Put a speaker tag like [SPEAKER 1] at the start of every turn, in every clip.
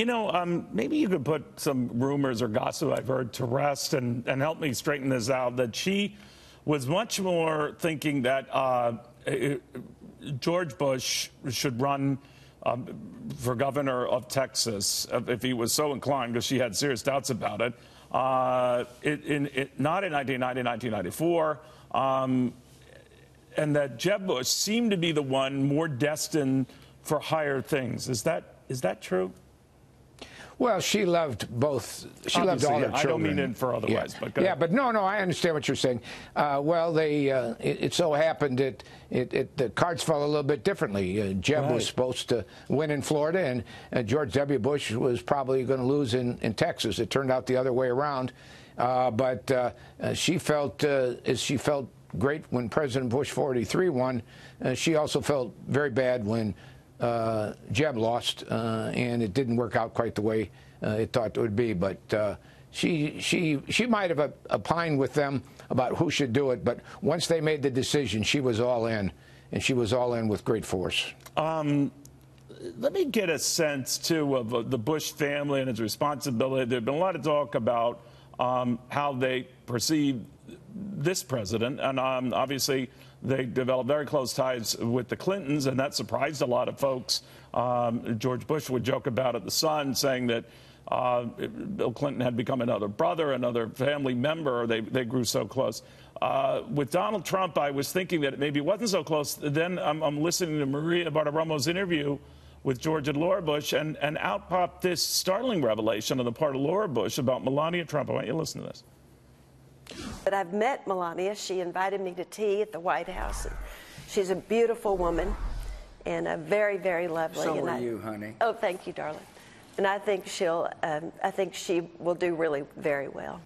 [SPEAKER 1] Maybe you could put some rumors or gossip I've heard to rest and help me straighten this out, that she was much more thinking that George Bush should run for governor of Texas if he was so inclined, because she had serious doubts about it, not in 1990, 1994, and that Jeb Bush seemed to be the one more destined for higher things. Is that true? Well,
[SPEAKER 2] she loved both. She loved all her children.
[SPEAKER 1] I don't mean it for otherwise.
[SPEAKER 2] Yeah, but but no, I understand what you're saying. It so happened that the cards fell a little bit differently. Jeb was supposed to win in Florida, and George W. Bush was probably going to lose in Texas. It turned out the other way around. But she felt, as she felt great when President Bush 43 won, she also felt very bad when Jeb lost, and it didn't work out quite the way it thought it would be. But she might have opined with them about who should do it, but once they made the decision, she was all in, and she was all in with great force.
[SPEAKER 1] Let me get a sense, too, of the Bush family and its responsibility. There's been a lot of talk about how they perceive this president, and obviously they developed very close ties with the Clintons, and that surprised a lot of folks. George Bush would joke about it, the son, saying that Bill Clinton had become another brother, another family member. They grew so close. With Donald Trump, I was thinking that maybe it wasn't so close. Then I'm listening to Maria Bartiromo's interview with George and Laura Bush, and out popped this startling revelation on the part of Laura Bush about Melania Trump. I want you to listen to this.
[SPEAKER 3] But I've met Melania. She invited me to tea at the White House. And she's a beautiful woman and very, very lovely.
[SPEAKER 4] So are you, honey.
[SPEAKER 3] Oh, thank you, darling. And I think I think she will do really very well.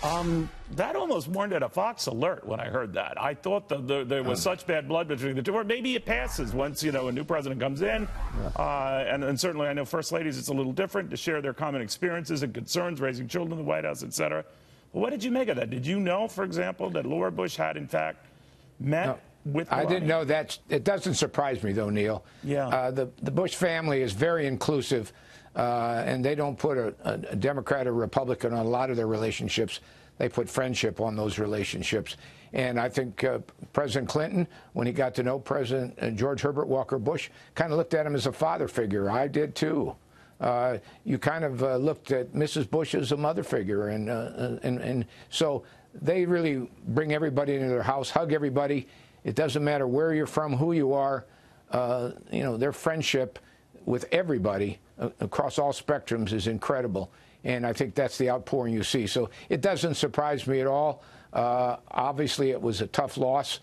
[SPEAKER 1] That almost warranted a Fox alert when I heard that. I thought that there was such bad blood between the two. Or maybe it passes once, a new president comes in. And certainly I know First Ladies, it's a little different to share their common experiences and concerns, raising children in the White House, et cetera. Well, what did you make of that? Did you know, for example, that Laura Bush had, in fact, met with Melania?
[SPEAKER 2] I didn't know that. It doesn't surprise me, though, Neil.
[SPEAKER 1] Yeah.
[SPEAKER 2] The Bush family is very inclusive, and they don't put a Democrat or Republican on a lot of their relationships. They put friendship on those relationships. And I think President Clinton, when he got to know President George Herbert Walker Bush, kind of looked at him as a father figure. I did, too. You kind of looked at Mrs. Bush as a mother figure, and so they really bring everybody into their house, hug everybody. It doesn't matter where you're from, who you are. Their friendship with everybody across all spectrums is incredible, and I think that's the outpouring you see. So it doesn't surprise me at all. Obviously, it was a tough loss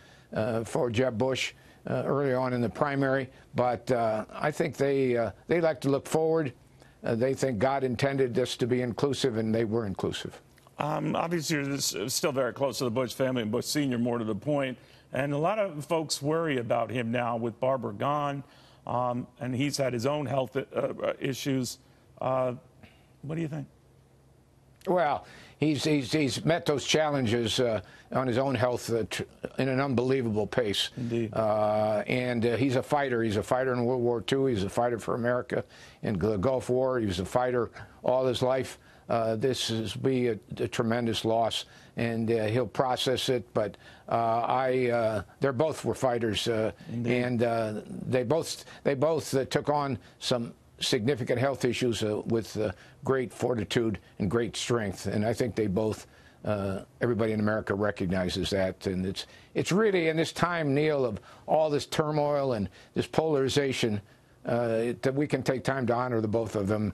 [SPEAKER 2] for Jeb Bush early on in the primary, but I think they like to look forward. They think God intended this to be inclusive, and they were inclusive.
[SPEAKER 1] Obviously, you're still very close to the Bush family, and Bush Sr. more to the point. And a lot of folks worry about him now with Barbara gone, and he's had his own health issues. What do you think?
[SPEAKER 2] Well, he's met those challenges on his own health in an unbelievable pace.
[SPEAKER 1] Indeed.
[SPEAKER 2] And he's a fighter. He's a fighter in World War II. He's a fighter for America in the Gulf War. He was a fighter all his life. This will be a tremendous loss, and he'll process it. But they both were fighters, and they both took on some significant health issues with great fortitude and great strength, and I think they both, everybody in America recognizes that. And it's really in this time, Neil, of all this turmoil and this polarization, that we can take time to honor the both of them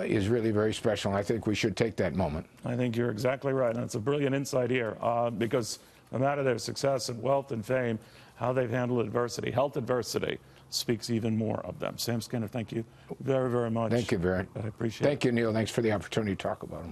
[SPEAKER 2] is really very special, and I think we should take that moment.
[SPEAKER 1] I think you're exactly right, and it's a brilliant insight here, because no matter their success and wealth and fame, how they've handled adversity, health adversity, speaks even more of them. Sam Skinner, thank you very, very much.
[SPEAKER 2] Thank you, Barrett.
[SPEAKER 1] I appreciate it.
[SPEAKER 2] Thank you, Neil. Thanks for the opportunity to talk about them.